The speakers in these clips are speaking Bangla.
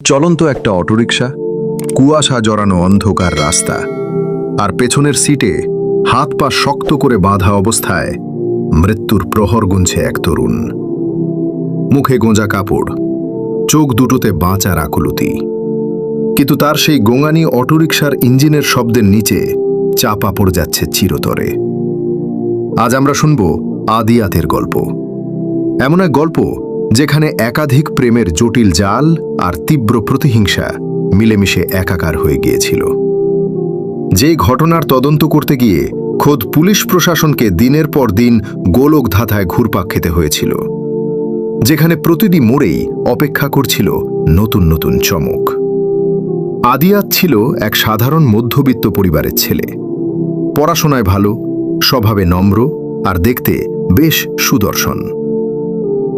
চলন্ত একটা অটোরিকশা, কুয়াশা জড়ানো অন্ধকার রাস্তা, আর পেছনের সিটে হাত পা শক্ত করে বাঁধা অবস্থায় মৃত্যুর প্রহর গুনছে এক তরুণ। মুখে গোঁজা কাপড়, চোখ দুটোতে বাঁচার আকুলতি, কিন্তু তার সেই গোঙানি অটোরিকশার ইঞ্জিনের শব্দের নিচে চাপা পড়ে যাচ্ছে চিরতরে। আজ আমরা শুনব আদিয়াতের গল্প, এমন এক গল্প যেখানে একাধিক প্রেমের জটিল জাল আর তীব্র প্রতিহিংসা মিলেমিশে একাকার হয়ে গিয়েছিল। যে ঘটনার তদন্ত করতে গিয়ে খোদ পুলিশ প্রশাসনকে দিনের পর দিন গোলক ধাঁধায় ঘুরপাক খেতে হয়েছিল, যেখানে প্রতিটি মোড়েই অপেক্ষা করছিল নতুন নতুন চমক। আদিয়াত ছিল এক সাধারণ মধ্যবিত্ত পরিবারের ছেলে, পড়াশোনায় ভালো, স্বভাবে নম্র আর দেখতে বেশ সুদর্শন।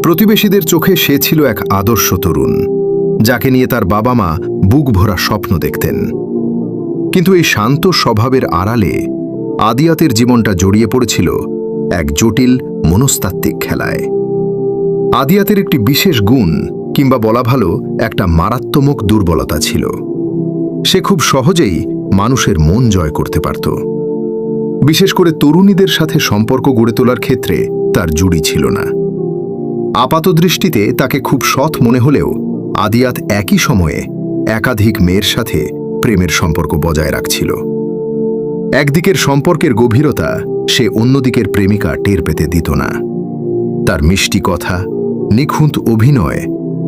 প্রতিবেশীদের চোখে সে ছিল এক আদর্শ তরুণ, যাকে নিয়ে তার বাবা মা বুক ভরা স্বপ্ন দেখতেন। কিন্তু এই শান্ত স্বভাবের আড়ালে আদিয়াতের জীবনটা জড়িয়ে পড়েছিল এক জটিল মনস্তাত্ত্বিক খেলায়। আদিয়াতের একটি বিশেষ গুণ, কিংবা বলা ভালো একটা মারাত্মক দুর্বলতা ছিল। সে খুব সহজেই মানুষের মন জয় করতে পারত। বিশেষ করে তরুণীদের সাথে সম্পর্ক গড়ে তোলার ক্ষেত্রে তার জুড়ি ছিল না। আপাতদৃষ্টিতে তাকে খুব সৎ মনে হলেও আদিয়াত একই সময়ে একাধিক মেয়ের সাথে প্রেমের সম্পর্ক বজায় রাখছিল। একদিকের সম্পর্কের গভীরতা সে অন্যদিকের প্রেমিকা টের পেতে দিত না। তার মিষ্টি কথা, নিখুঁত অভিনয়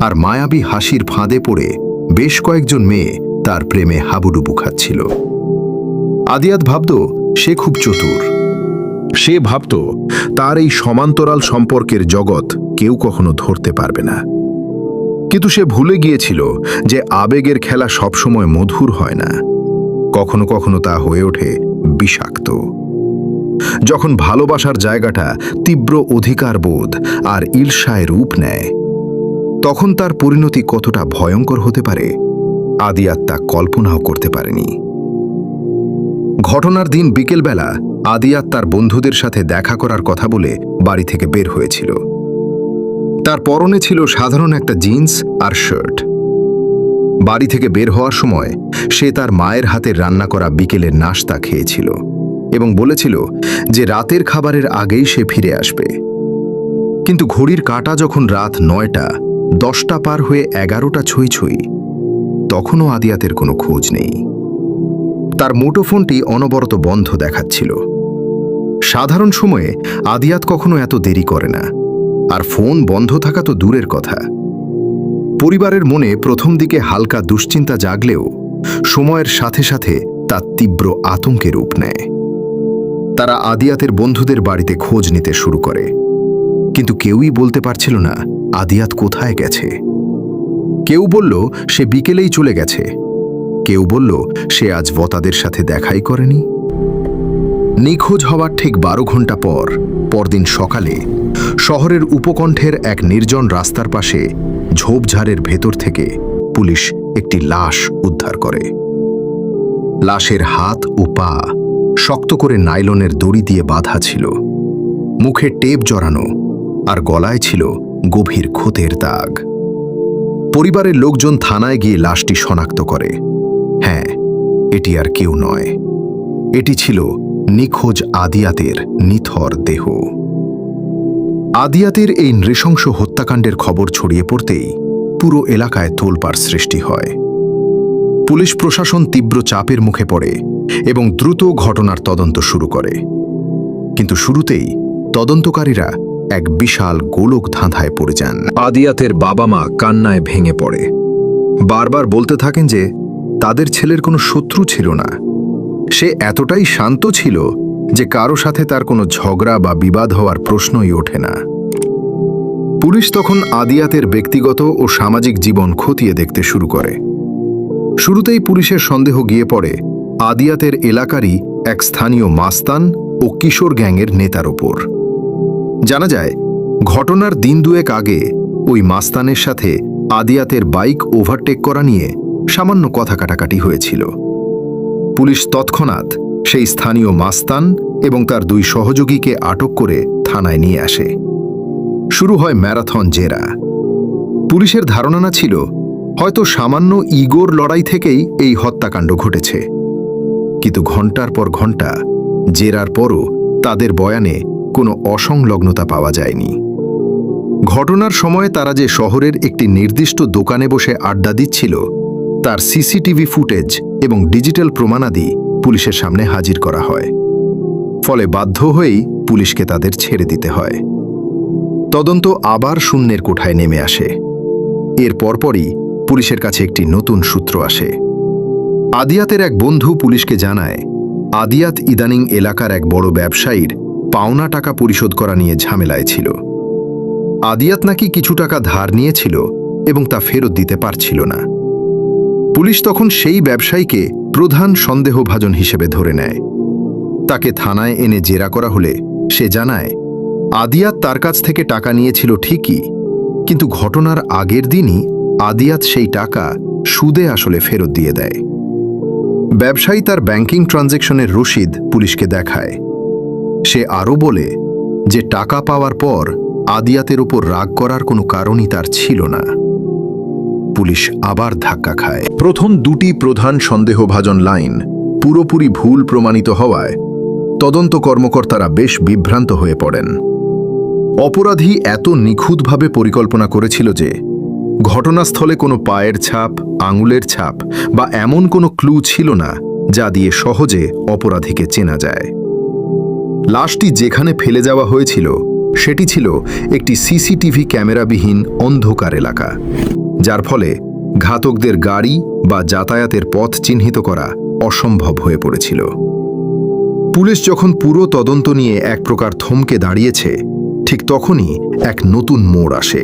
আর মায়াবী হাসির ফাঁদে পড়ে বেশ কয়েকজন মেয়ে তার প্রেমে হাবুডুবু খাচ্ছিল। আদিয়াত ভাবত সে খুব চতুর। সে ভাবত তার এই সমান্তরাল সম্পর্কের জগৎ কেউ কখনো ধরতে পারবে না। কিন্তু সে ভুলে গিয়েছিল যে আবেগের খেলা সবসময় মধুর হয় না, কখনো কখনো তা হয়ে ওঠে বিষাক্ত। যখন ভালোবাসার জায়গাটা তীব্র অধিকারবোধ আর ঈর্ষায় রূপ নেয়, তখন তার পরিণতি কতটা ভয়ঙ্কর হতে পারে আদিয়াত তা কল্পনাও করতে পারেনি। ঘটনার দিন বিকেলবেলা আদিয়াত তার বন্ধুদের সাথে দেখা করার কথা বলে বাড়ি থেকে বের হয়েছিল। তার পরনে ছিল সাধারণ একটা জিন্স আর শার্ট। বাড়ি থেকে বের হওয়ার সময় সে তার মায়ের হাতের রান্না করা বিকেলের নাশতা খেয়েছিল এবং বলেছিল যে রাতের খাবারের আগেই সে ফিরে আসবে। কিন্তু ঘড়ির কাঁটা যখন রাত 9টা, 10টা পার হয়ে 11টা ছুঁই ছুঁই, তখনও আদিয়াতের কোনো খোঁজ নেই। তার মুঠোফোনটি অনবরত বন্ধ দেখাচ্ছিল। সাধারণ সময়ে আদিয়াত কখনো এত দেরি করে না, আর ফোন বন্ধ থাকা তো দূরের কথা। পরিবারের মনে প্রথম দিকে হালকা দুশ্চিন্তা জাগলেও সময়ের সাথে সাথে তা তীব্র আতঙ্কে রূপ নেয়। তারা আদিয়াতের বন্ধুদের বাড়িতে খোঁজ নিতে শুরু করে, কিন্তু কেউই বলতে পারছিল না আদিয়াত কোথায় গেছে। কেউ বলল সে বিকেলেই চলে গেছে, কেউ বলল সে আজ বতাদের সাথে দেখাই করেনি। নিখোঁজ হওয়ার ঠিক 12 ঘন্টা পর পরদিন সকালে শহরের উপকণ্ঠের এক নির্জন রাস্তার পাশে ঝোপঝাড়ের ভেতর থেকে পুলিশ একটি লাশ উদ্ধার করে। লাশের হাত ও পা শক্ত করে নাইলনের দড়ি দিয়ে বাঁধা ছিল, মুখে টেপ জড়ানো, আর গলায় ছিল গভীর ক্ষতের দাগ। পরিবারের লোকজন থানায় গিয়ে লাশটি শনাক্ত করে। হ্যাঁ, এটি আর কেউ নয়, এটি ছিল নিখোঁজ আদিয়াতের নিথর দেহ। আদিয়াতের এই নৃশংস হত্যাকাণ্ডের খবর ছড়িয়ে পড়তেই পুরো এলাকায় তোলপাড় সৃষ্টি হয়। পুলিশ প্রশাসন তীব্র চাপের মুখে পড়ে এবং দ্রুত ঘটনার তদন্ত শুরু করে। কিন্তু শুরুতেই তদন্তকারীরা এক বিশাল গোলক ধাঁধায় পড়ে যান। আদিয়াতের বাবা মা কান্নায় ভেঙে পড়ে, বারবার বলতে থাকেন যে তাদের ছেলের কোনো শত্রু ছিল না। সে এতটাই শান্ত ছিল যে কারো সাথে তার কোনো ঝগড়া বা বিবাদ হওয়ার প্রশ্নই ওঠে না। পুলিশ তখন আদিয়াতের ব্যক্তিগত ও সামাজিক জীবন খতিয়ে দেখতে শুরু করে। শুরুতেই পুলিশের সন্দেহ গিয়ে পড়ে আদিয়াতের এলাকারই এক স্থানীয় মাস্তান ও কিশোর গ্যাংয়ের নেতার ওপর। জানা যায়, ঘটনার দিন দুয়েক আগে ওই মাস্তানের সাথে আদিয়াতের বাইক ওভারটেক করা নিয়ে সামান্য কথা কাটাকাটি হয়েছিল। পুলিশ তৎক্ষণাৎ সেই স্থানীয় মাস্তান এবং তার 2 সহযোগীকে আটক করে থানায় নিয়ে আসে। শুরু হয় ম্যারাথন জেরা। পুলিশের ধারণা ছিল হয়তো সামান্য ইগোর লড়াই থেকেই এই হত্যাকাণ্ড ঘটেছে। কিন্তু ঘণ্টার পর ঘণ্টা জেরার পরও তাদের বয়ানে কোনো অসংলগ্নতা পাওয়া যায়নি। ঘটনার সময় তারা যে শহরের একটি নির্দিষ্ট দোকানে বসে আড্ডা দিচ্ছিল তার সিসিটিভি ফুটেজ এবং ডিজিটাল প্রমাণাদি পুলিশের সামনে হাজির করা হয়। ফলে বাধ্য হয়েই পুলিশকে তাদের ছেড়ে দিতে হয়। তদন্ত আবার শূন্যের কোঠায় নেমে আসে। এর পরপরই পুলিশের কাছে একটি নতুন সূত্র আসে। আদিয়াতের এক বন্ধু পুলিশকে জানায়, আদিয়াত ইদানিং এলাকার এক বড় ব্যবসায়ীর পাওনা টাকা পরিশোধ করা নিয়ে ঝামেলায় ছিল। আদিয়াত নাকি কিছু টাকা ধার নিয়েছিল এবং তা ফেরত দিতে পারছিল না। পুলিশ তখন সেই ব্যবসায়ীকে প্রধান সন্দেহভাজন হিসেবে ধরে নেয়। তাকে থানায় এনে জেরা করা হলে সে জানায়, আদিয়াত তার কাছ থেকে টাকা নিয়েছিল ঠিকই, কিন্তু ঘটনার আগের দিনই আদিয়াত সেই টাকা সুদে আসলে ফেরত দিয়ে দেয়। ব্যবসায়ী তার ব্যাংকিং ট্রানজ্যাকশনের রসিদ পুলিশকে দেখায়। সে আরও বলে যে টাকা পাওয়ার পর আদিয়াতের উপর রাগ করার কোনো কারণই তার ছিল না। পুলিশ আবার ধাক্কা খায়। প্রথম দুটি প্রধান সন্দেহভাজন লাইন পুরোপুরি ভুল প্রমাণিত হওয়ায় তদন্ত কর্মকর্তারা বেশ বিভ্রান্ত হয়ে পড়েন। অপরাধী এত নিখুঁতভাবে পরিকল্পনা করেছিল যে ঘটনাস্থলে কোনো পায়ের ছাপ, আঙুলের ছাপ বা এমন কোনো ক্লু ছিল না যা দিয়ে সহজে অপরাধীকে চেনা যায়। লাশটি যেখানে ফেলে যাওয়া হয়েছিল সেটি ছিল একটি সিসিটিভি ক্যামেরাবিহীন অন্ধকার এলাকা, যার ফলে ঘাতকদের গাড়ি বা যাতায়াতের পথ চিহ্নিত করা অসম্ভব হয়ে পড়েছিল। পুলিশ যখন পুরো তদন্ত নিয়ে এক প্রকার থমকে দাঁড়িয়েছে, ঠিক তখনই এক নতুন মোড় আসে।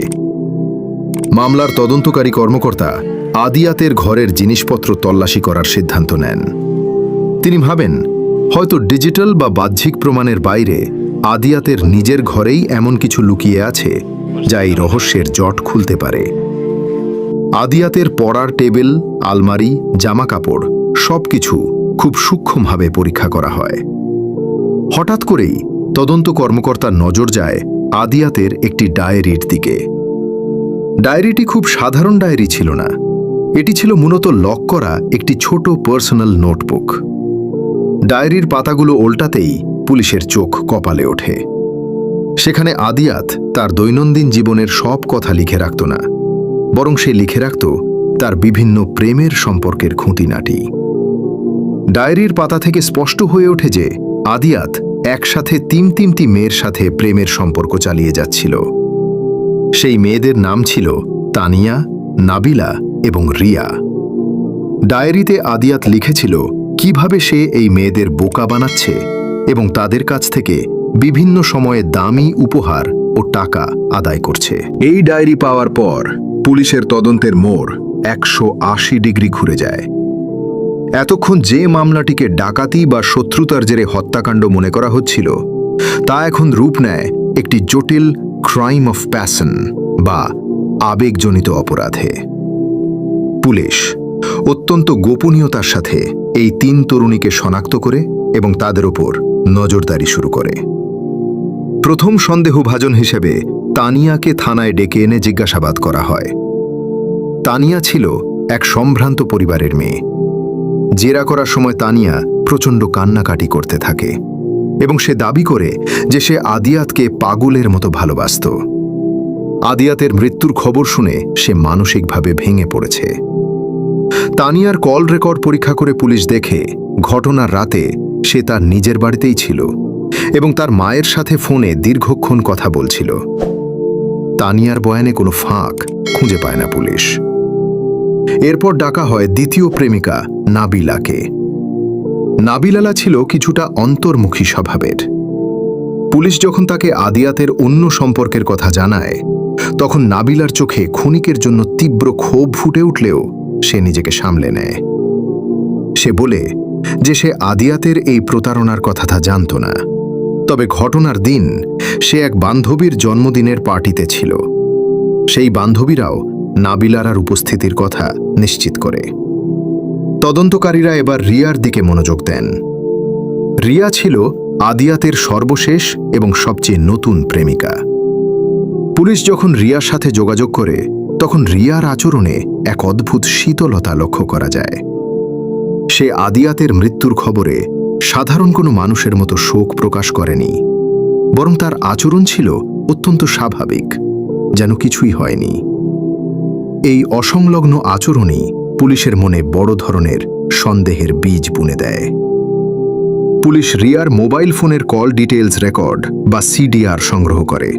মামলার তদন্তকারী কর্মকর্তা আদিয়াতের ঘরের জিনিসপত্র তল্লাশি করার সিদ্ধান্ত নেন। তিনি ভাবেন, হয়তো ডিজিটাল বা বাহ্যিক প্রমাণের বাইরে আদিয়াতের নিজের ঘরেই এমন কিছু লুকিয়ে আছে যা এই রহস্যের জট খুলতে পারে। আদিয়াতের পড়ার টেবিল, আলমারি, জামাকাপড় সবকিছু খুব সূক্ষ্মভাবে পরীক্ষা করা হয়। হঠাৎ করেই তদন্ত কর্মকর্তার নজর যায় আদিয়াতের একটি ডায়েরির দিকে। ডায়েরিটি খুব সাধারণ ডায়েরি ছিল না, এটি ছিল মূলত লক করা একটি ছোট পার্সোনাল নোটবুক। ডায়েরির পাতাগুলো ওল্টাতেই পুলিশের চোখ কপালে ওঠে। সেখানে আদিয়াত তার দৈনন্দিন জীবনের সব কথা লিখে রাখত না, বরং সে লিখে রাখত তার বিভিন্ন প্রেমের সম্পর্কের খুঁটিনাটি। ডায়েরির পাতা থেকে স্পষ্ট হয়ে ওঠে যে আদিয়াত একসাথে তিনটি মেয়ের সাথে প্রেমের সম্পর্ক চালিয়ে যাচ্ছিল। সেই মেয়েদের নাম ছিল তানিয়া, নাবিলা এবং রিয়া। ডায়েরিতে আদিয়াত লিখেছিল কিভাবে সে এই মেয়েদের বোকা বানাচ্ছে এবং তাদের কাছ থেকে বিভিন্ন সময়ে দামি উপহার ও টাকা আদায় করছে। এই ডায়েরি পাওয়ার পর পুলিশের তদন্তের মোড় 180 ডিগ্রি ঘুরে যায়। এতক্ষণ যে মামলাটিকে ডাকাতি বা শত্রুতার জেরে হত্যাকাণ্ড মনে করা হচ্ছিল, তা এখন রূপ নেয় একটি জটিল ক্রাইম অফ প্যাশন বা আবেগজনিত অপরাধে। পুলিশ অত্যন্ত গোপনীয়তার সাথে এই 3 তরুণীকে শনাক্ত করে এবং তাদের উপর নজরদারি শুরু করে। প্রথম সন্দেহভাজন হিসেবে তানিয়াকে থানায় ডেকে এনে জিজ্ঞাসাবাদ করা হয়। তানিয়া ছিল এক সম্ভ্রান্ত পরিবারের মেয়ে। জেরা করার সময় তানিয়া প্রচণ্ড কান্নাকাটি করতে থাকে এবং সে দাবি করে যে সে আদিয়াতকে পাগলের মতো ভালোবাসত। আদিয়াতের মৃত্যুর খবর শুনে সে মানসিকভাবে ভেঙে পড়েছে। তানিয়ার কল রেকর্ড পরীক্ষা করে পুলিশ দেখে ঘটনার রাতে সে তার নিজের বাড়িতেই ছিল এবং তার মায়ের সাথে ফোনে দীর্ঘক্ষণ কথা বলছিল। তানিয়ার বয়ানে কোনো ফাঁক খুঁজে পায় না পুলিশ। এরপর ডাকা হয় দ্বিতীয় প্রেমিকা নাবিলাকে। নাবিলালা ছিল কিছুটা অন্তর্মুখী স্বভাবের। পুলিশ যখন তাকে আদিয়াতের অন্য সম্পর্কের কথা জানায়, তখন নাবিলার চোখে ক্ষণিকের জন্য তীব্র ক্ষোভ ফুটে উঠলেও সে নিজেকে সামলে নেয়। সে বলে যে সে আদিয়াতের এই প্রতারণার কথাটা জানত না, তবে ঘটনার দিন সে এক বান্ধবীর জন্মদিনের পার্টিতে ছিল। সেই বান্ধবীরাও নাবিলার উপস্থিতির কথা নিশ্চিত করে। তদন্তকারীরা এবার রিয়ার দিকে মনোযোগ দেন। রিয়া ছিল আদিয়াতের সর্বশেষ এবং সবচেয়ে নতুন প্রেমিকা। পুলিশ যখন রিয়ার সাথে যোগাযোগ করে, তখন রিয়ার আচরণে এক অদ্ভুত শীতলতা লক্ষ্য করা যায়। সে আদিয়াতের মৃত্যুর খবরে সাধারণ কোনো মানুষের মতো শোক প্রকাশ করেনি, বরং তার আচরণ ছিল অত্যন্ত স্বাভাবিক, যেন কিছুই হয়নি। এই অসংলগ্ন আচরণই পুলিশের মনে বড় ধরনের সন্দেহের বীজ বুনে দেয়। পুলিশ রিয়ার মোবাইল ফোনের কল ডিটেইলস রেকর্ড বা সিডিআর সংগ্রহ করে,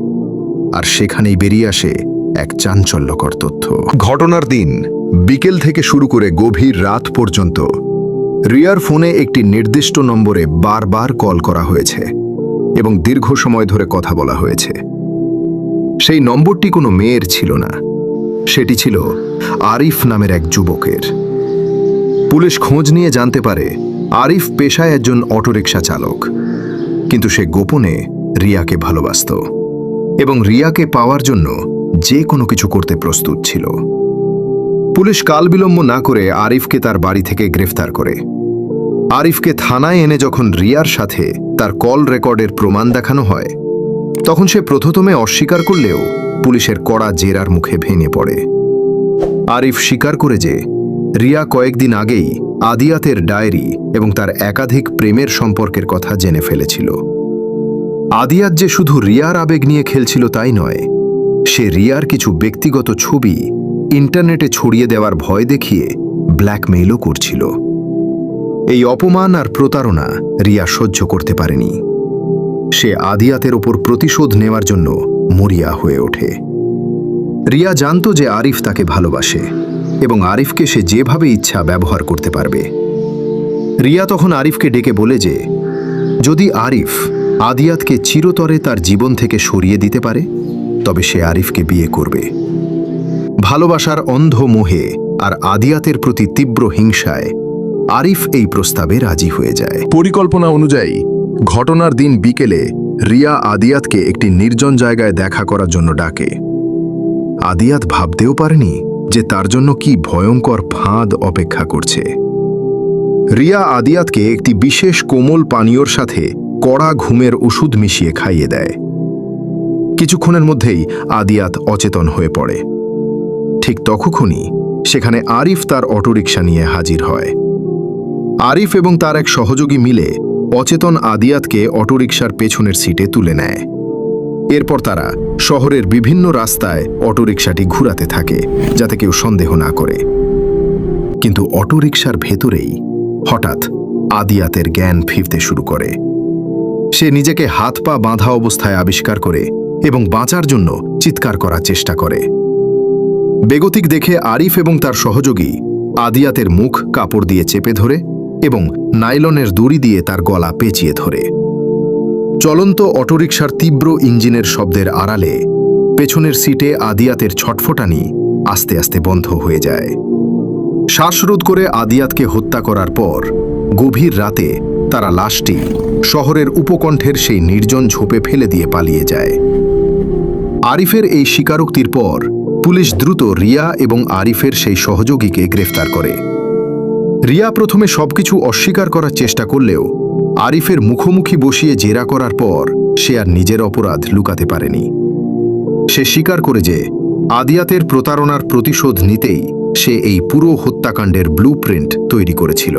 আর সেখানেই বেরিয়ে আসে এক চাঞ্চল্যকর তথ্য। ঘটনার দিন বিকেল থেকে শুরু করে গভীর রাত পর্যন্ত রিয়ার ফোনে একটি নির্দিষ্ট নম্বরে বারবার কল করা হয়েছে এবং দীর্ঘ সময় ধরে কথা বলা হয়েছে। সেই নম্বরটি কোনো মেয়ের ছিল না, সেটি ছিল আরিফ নামের এক যুবকের। পুলিশ খোঁজ নিয়ে জানতে পারে আরিফ পেশায় একজন অটোরিকশা চালক, কিন্তু সে গোপনে রিয়াকে ভালোবাসত এবং রিয়াকে পাওয়ার জন্য যে কোনো কিছু করতে প্রস্তুত ছিল। পুলিশ কালবিলম্ব না করে আরিফকে তার বাড়ি থেকে গ্রেফতার করে। আরিফকে থানায় এনে যখন রিয়ার সাথে তার কল রেকর্ডের প্রমাণ দেখানো হয়, তখন সে প্রথমে অস্বীকার করলেও পুলিশের কড়া জেরার মুখে ভেঙে পড়ে। আরিফ স্বীকার করে যে রিয়া কয়েকদিন আগেই আদিয়াতের ডায়েরি এবং তার একাধিক প্রেমের সম্পর্কের কথা জেনে ফেলেছিল। আদিয়াত যে শুধু রিয়ার আবেগ নিয়ে খেলছিল তাই নয়, সে রিয়ার কিছু ব্যক্তিগত ছবি ইন্টারনেটে ছড়িয়ে দেওয়ার ভয় দেখিয়ে ব্ল্যাকমেইলও করছিল। এই অপমান আর প্রতারণা রিয়া সহ্য করতে পারেনি। সে আদিয়াতের ওপর প্রতিশোধ নেওয়ার জন্য মরিয়া হয়ে ওঠে। রিয়া জানত যে আরিফ তাকে ভালোবাসে এবং আরিফকে সে যেভাবে ইচ্ছা ব্যবহার করতে পারবে। রিয়া তখন আরিফকে ডেকে বলে যে যদি আরিফ আদিয়াতকে চিরতরে তার জীবন থেকে সরিয়ে দিতে পারে, তবে সে আরিফকে বিয়ে করবে। ভালোবাসার অন্ধ মোহে আর আদিয়াতের প্রতি তীব্র হিংসায় আরিফ এই প্রস্তাবে রাজি হয়ে যায়। পরিকল্পনা অনুযায়ী ঘটনার দিন বিকেলে রিয়া আদিয়াতকে একটি নির্জন জায়গায় দেখা করার জন্য ডাকে। আদিয়াত ভাবতেও পারেনি যে তার জন্য কি ভয়ঙ্কর ফাঁদ অপেক্ষা করছে। রিয়া আদিয়াতকে একটি বিশেষ কোমল পানীয়র সাথে কড়া ঘুমের ওষুধ মিশিয়ে খাইয়ে দেয়। কিছুক্ষণের মধ্যেই আদিয়াত অচেতন হয়ে পড়ে। ঠিক তখনই সেখানে আরিফ তার অটোরিকশা নিয়ে হাজির হয়। আরিফ এবং তার এক সহযোগী মিলে অচেতন আদিয়াতকে অটোরিকশার পেছনের সিটে তুলে নেয়। এরপর তারা শহরের বিভিন্ন রাস্তায় অটোরিকশাটি ঘুরাতে থাকে যাতে কেউ সন্দেহ না করে। কিন্তু অটোরিকশার ভেতরেই হঠাৎ আদিয়াতের জ্ঞান ফিরতে শুরু করে। সে নিজেকে হাত পা বাঁধা অবস্থায় আবিষ্কার করে এবং বাঁচার জন্য চিৎকার করার চেষ্টা করে। বেগতিক দেখে আরিফ এবং তার সহযোগী আদিয়াতের মুখ কাপড় দিয়ে চেপে ধরে এবং নাইলনের দড়ি দিয়ে তার গলা পেঁচিয়ে ধরে। চলন্ত অটোরিকশার তীব্র ইঞ্জিনের শব্দের আড়ালে পেছনের সিটে আদিয়াতের ছটফটানি আস্তে আস্তে বন্ধ হয়ে যায়। শ্বাসরোধ করে আদিয়াতকে হত্যা করার পর গভীর রাতে তারা লাশটি শহরের উপকণ্ঠের সেই নির্জন ঝোপে ফেলে দিয়ে পালিয়ে যায়। আরিফের এই স্বীকারোক্তির পর পুলিশ দ্রুত রিয়া এবং আরিফের সেই সহযোগীকে গ্রেফতার করে। রিয়া প্রথমে সবকিছু অস্বীকার করার চেষ্টা করলেও আরিফের মুখোমুখি বসিয়ে জেরা করার পর সে আর নিজের অপরাধ লুকাতে পারেনি। সে স্বীকার করে যে আদিয়াতের প্রতারণার প্রতিশোধ নিতেই সে এই পুরো হত্যাকাণ্ডের ব্লুপ্রিন্ট তৈরি করেছিল।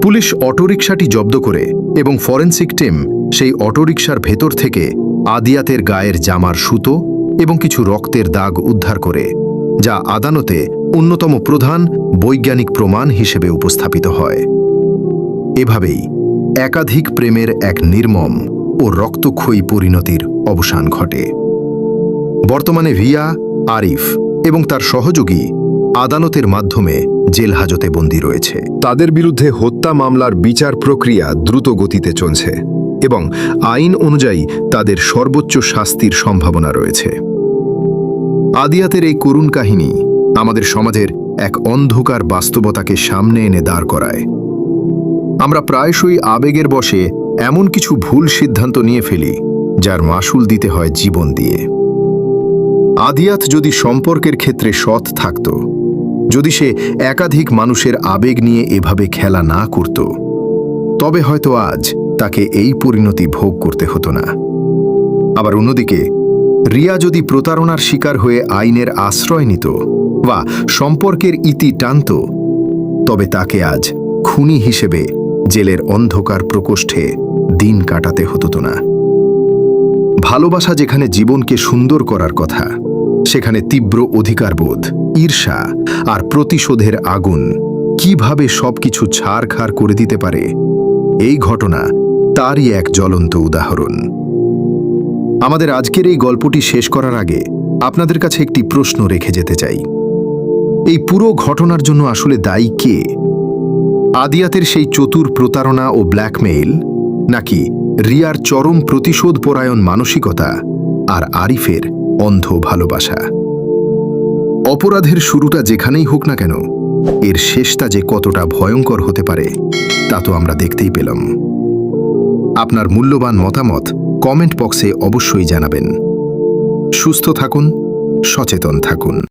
পুলিশ অটোরিকশাটি জব্দ করে এবং ফরেনসিক টিম সেই অটোরিকশার ভেতর থেকে আদিয়াতের গায়ের জামার সুতো এবং কিছু রক্তের দাগ উদ্ধার করে, যা আদালতে অন্যতম প্রধান বৈজ্ঞানিক প্রমাণ হিসেবে উপস্থাপিত হয়। এভাবেই একাধিক প্রেমের এক নির্মম ও রক্তক্ষয়ী পরিণতির অবসান ঘটে। বর্তমানে রিয়া, আরিফ এবং তার সহযোগী আদালতের মাধ্যমে জেল হাজতে বন্দী রয়েছে। তাদের বিরুদ্ধে হত্যা মামলার বিচার প্রক্রিয়া দ্রুত গতিতে চলছে এবং আইন অনুযায়ী তাদের সর্বোচ্চ শাস্তির সম্ভাবনা রয়েছে। আদিয়াতের এই করুণ কাহিনী আমাদের সমাজের এক অন্ধকার বাস্তবতাকে সামনে এনে দাঁড় করায়। আমরা প্রায়শই আবেগের বশে এমন কিছু ভুল সিদ্ধান্ত নিয়ে ফেলি যার মাসুল দিতে হয় জীবন দিয়ে। আদিয়াত যদি সম্পর্কের ক্ষেত্রে সৎ থাকত, যদি সে একাধিক মানুষের আবেগ নিয়ে এভাবে খেলা না করত, তবে হয়তো আজ তাকে এই পরিণতি ভোগ করতে হতো না। আবার অন্যদিকে রিয়া যদি প্রতারণার শিকার হয়ে আইনের আশ্রয় নিত বা সম্পর্কের ইতি টানত, তবে তাকে আজ খুনি হিসেবে জেলের অন্ধকার প্রকোষ্ঠে দিন কাটাতে হতো না। ভালোবাসা যেখানে জীবনকে সুন্দর করার কথা, সেখানে তীব্র অধিকারবোধ, ঈর্ষা আর প্রতিশোধের আগুন কিভাবে সবকিছু ছারখার করে দিতে পারে, এই ঘটনা তারই এক জ্বলন্ত উদাহরণ। আমাদের আজকের এই গল্পটি শেষ করার আগে আপনাদের কাছে একটি প্রশ্ন রেখে যেতে চাই। এই পুরো ঘটনার জন্য আসলে দায়ী কে? আদিয়াতের সেই চতুর প্রতারণা ও ব্ল্যাকমেইল, নাকি রিয়ার চরম প্রতিশোধপরায়ণ মানসিকতা আর আরিফের অন্ধ ভালোবাসা? অপরাধের শুরুটা যেখানেই হোক না কেন, এর শেষটা যে কতটা ভয়ঙ্কর হতে পারে তা তো আমরা দেখতেই পেলাম। আপনার মূল্যবান মতামত কমেন্ট বক্সে অবশ্যই জানাবেন। সুস্থ থাকুন, সচেতন থাকুন।